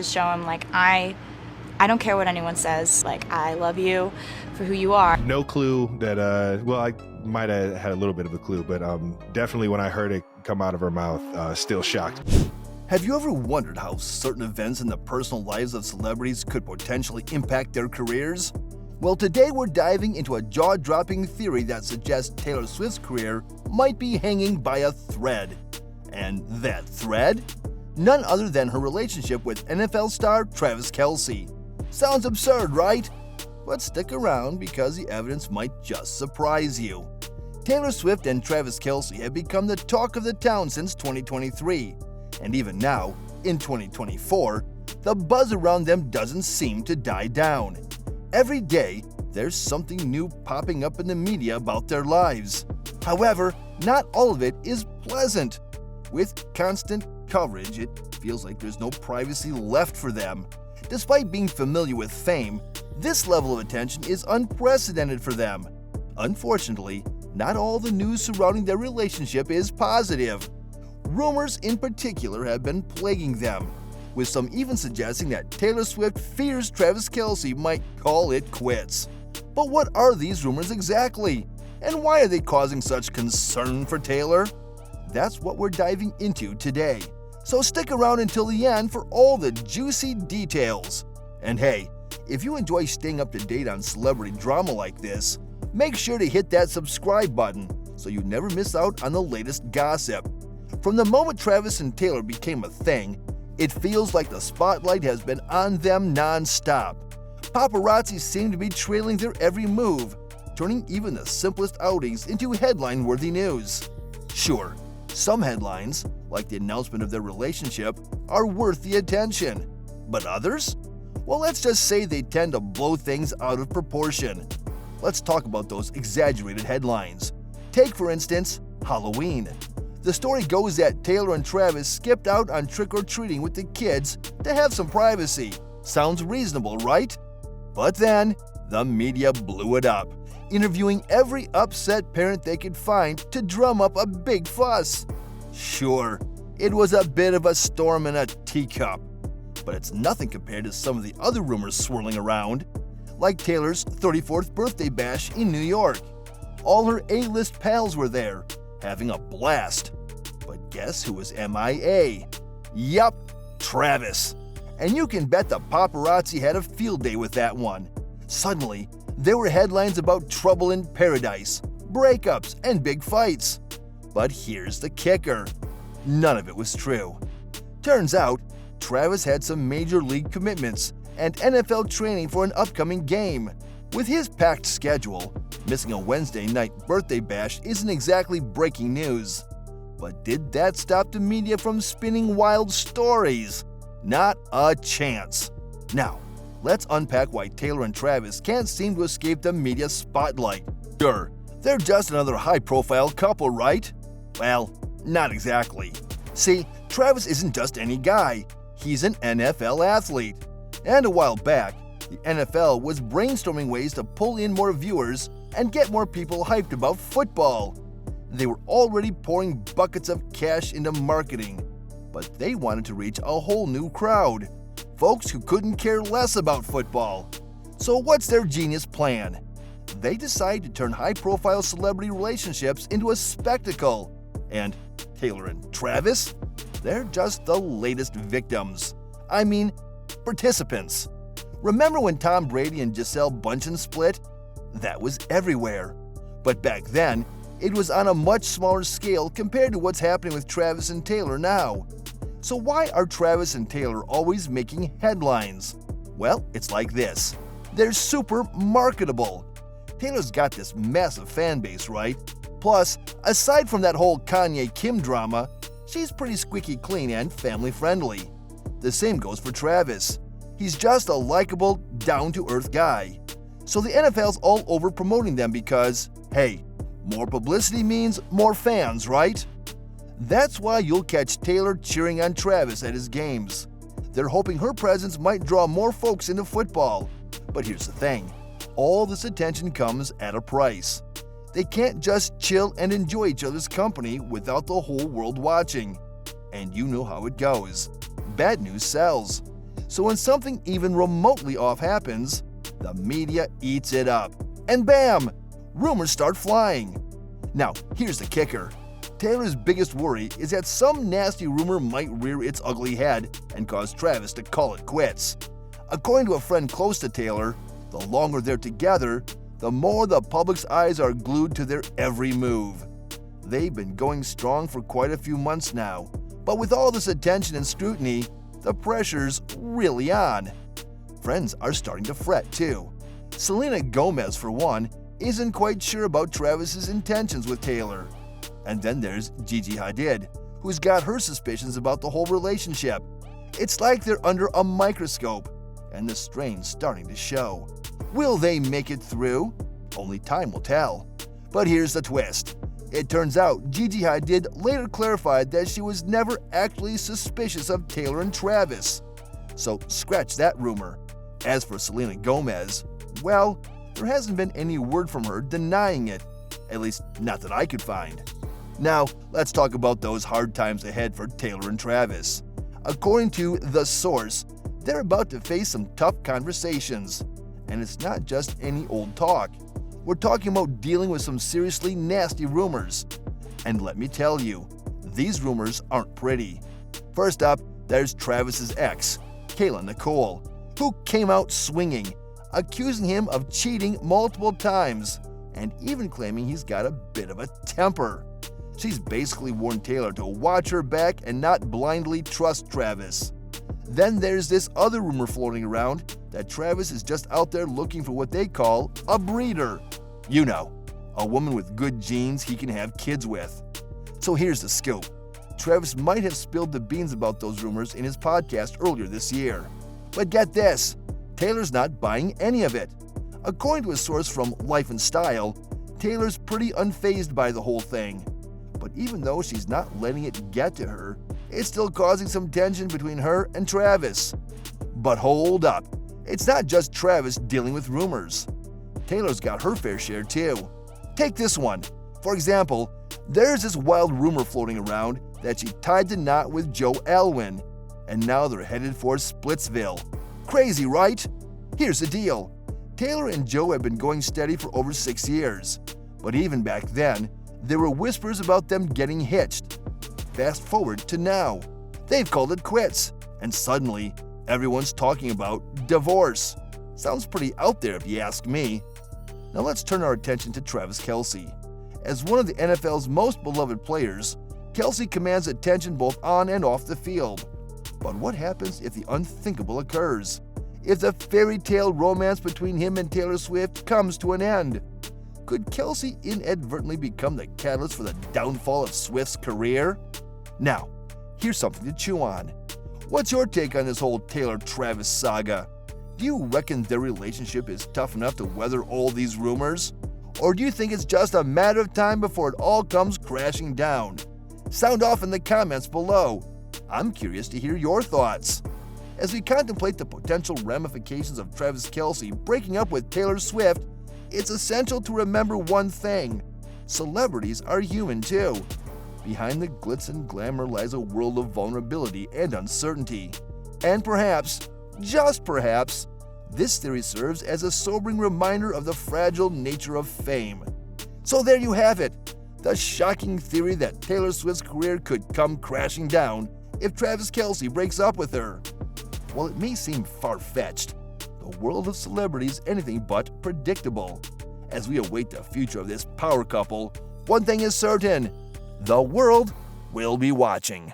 to show him, like, I don't care what anyone says. Like, I love you for who you are. No clue that, well, I might have had a little bit of a clue, but definitely when I heard it come out of her mouth, still shocked. Have you ever wondered how certain events in the personal lives of celebrities could potentially impact their careers? Well, today we're diving into a jaw-dropping theory that suggests Taylor Swift's career might be hanging by a thread. And that thread? None other than her relationship with NFL star Travis Kelce. Sounds absurd, right? But stick around because the evidence might just surprise you. Taylor Swift and Travis Kelce have become the talk of the town since 2023. And even now, in 2024, the buzz around them doesn't seem to die down. Every day, there's something new popping up in the media about their lives. However, not all of it is pleasant. With constant coverage, it feels like there's no privacy left for them. Despite being familiar with fame, this level of attention is unprecedented for them. Unfortunately, not all the news surrounding their relationship is positive. Rumors in particular have been plaguing them, with some even suggesting that Taylor Swift fears Travis Kelce might call it quits. But what are these rumors exactly? And why are they causing such concern for Taylor? That's what we're diving into today. So stick around until the end for all the juicy details. And hey, if you enjoy staying up to date on celebrity drama like this, make sure to hit that subscribe button so you never miss out on the latest gossip. From the moment Travis and Taylor became a thing, it feels like the spotlight has been on them non-stop. Paparazzi seem to be trailing their every move, turning even the simplest outings into headline-worthy news. Sure, some headlines, like the announcement of their relationship, are worth the attention. But others? Well, let's just say they tend to blow things out of proportion. Let's talk about those exaggerated headlines. Take, for instance, Halloween. The story goes that Taylor and Travis skipped out on trick-or-treating with the kids to have some privacy. Sounds reasonable, right? But then, the media blew it up, interviewing every upset parent they could find to drum up a big fuss. Sure, it was a bit of a storm in a teacup, but it's nothing compared to some of the other rumors swirling around, like Taylor's 34th birthday bash in New York. All her A-list pals were there, having a blast. But guess who was MIA? Yup, Travis. And you can bet the paparazzi had a field day with that one. Suddenly, there were headlines about trouble in paradise, breakups, and big fights. But here's the kicker. None of it was true. Turns out, Travis had some major league commitments and NFL training for an upcoming game. With his packed schedule, missing a Wednesday night birthday bash isn't exactly breaking news. But did that stop the media from spinning wild stories? Not a chance. Now, let's unpack why Taylor and Travis can't seem to escape the media spotlight. Sure, they're just another high-profile couple, right? Well, not exactly. See, Travis isn't just any guy. He's an NFL athlete. And a while back, the NFL was brainstorming ways to pull in more viewers and get more people hyped about football. They were already pouring buckets of cash into marketing, but they wanted to reach a whole new crowd, folks who couldn't care less about football. So what's their genius plan? They decide to turn high-profile celebrity relationships into a spectacle. And Taylor and Travis? They're just the latest victims. I mean, participants. Remember when Tom Brady and Gisele Bündchen split? That was everywhere. But back then, it was on a much smaller scale compared to what's happening with Travis and Taylor now. So why are Travis and Taylor always making headlines? Well, it's like this. They're super marketable. Taylor's got this massive fan base, right? Plus, aside from that whole Kanye-Kim drama, she's pretty squeaky clean and family-friendly. The same goes for Travis. He's just a likable, down-to-earth guy. So the NFL's all over promoting them because, hey, more publicity means more fans, right? That's why you'll catch Taylor cheering on Travis at his games. They're hoping her presence might draw more folks into football. But here's the thing. All this attention comes at a price. They can't just chill and enjoy each other's company without the whole world watching. And you know how it goes. Bad news sells. So when something even remotely off happens, the media eats it up. And bam! Rumors start flying. Now, here's the kicker. Taylor's biggest worry is that some nasty rumor might rear its ugly head and cause Travis to call it quits. According to a friend close to Taylor, the longer they're together, the more the public's eyes are glued to their every move. They've been going strong for quite a few months now, but with all this attention and scrutiny, the pressure's really on. Friends are starting to fret too. Selena Gomez, for one, isn't quite sure about Travis's intentions with Taylor. And then there's Gigi Hadid, who's got her suspicions about the whole relationship. It's like they're under a microscope, and the strain's starting to show. Will they make it through? Only time will tell. But here's the twist. It turns out Gigi Hadid later clarified that she was never actually suspicious of Taylor and Travis. So scratch that rumor. As for Selena Gomez, well, there hasn't been any word from her denying it. At least, not that I could find. Now, let's talk about those hard times ahead for Taylor and Travis. According to The Source, they're about to face some tough conversations. And it's not just any old talk. We're talking about dealing with some seriously nasty rumors. And let me tell you, these rumors aren't pretty. First up, there's Travis's ex, Kayla Nicole, who came out swinging, accusing him of cheating multiple times, and even claiming he's got a bit of a temper. She's basically warned Taylor to watch her back and not blindly trust Travis. Then there's this other rumor floating around that Travis is just out there looking for what they call a breeder. You know, a woman with good genes he can have kids with. So here's the scoop. Travis might have spilled the beans about those rumors in his podcast earlier this year. But get this, Taylor's not buying any of it. According to a source from Life and Style, Taylor's pretty unfazed by the whole thing. But even though she's not letting it get to her, it's still causing some tension between her and Travis. But hold up, it's not just Travis dealing with rumors. Taylor's got her fair share too. Take this one. For example, there's this wild rumor floating around that she tied the knot with Joe Alwyn, and now they're headed for Splitsville. Crazy, right? Here's the deal. Taylor and Joe have been going steady for over 6 years, but even back then, there were whispers about them getting hitched. Fast forward to now. They've called it quits, and suddenly, everyone's talking about divorce. Sounds pretty out there if you ask me. Now let's turn our attention to Travis Kelce. As one of the NFL's most beloved players, Kelce commands attention both on and off the field. But what happens if the unthinkable occurs? If the fairy tale romance between him and Taylor Swift comes to an end? Could Kelce inadvertently become the catalyst for the downfall of Swift's career? Now, here's something to chew on. What's your take on this whole Taylor-Travis saga? Do you reckon their relationship is tough enough to weather all these rumors? Or do you think it's just a matter of time before it all comes crashing down? Sound off in the comments below. I'm curious to hear your thoughts. As we contemplate the potential ramifications of Travis Kelce breaking up with Taylor Swift, it's essential to remember one thing. Celebrities are human too. Behind the glitz and glamour lies a world of vulnerability and uncertainty. And perhaps, just perhaps, this theory serves as a sobering reminder of the fragile nature of fame. So there you have it, the shocking theory that Taylor Swift's career could come crashing down if Travis Kelce breaks up with her. While it may seem far-fetched, the world of celebrities is anything but predictable. As we await the future of this power couple, one thing is certain, the world will be watching.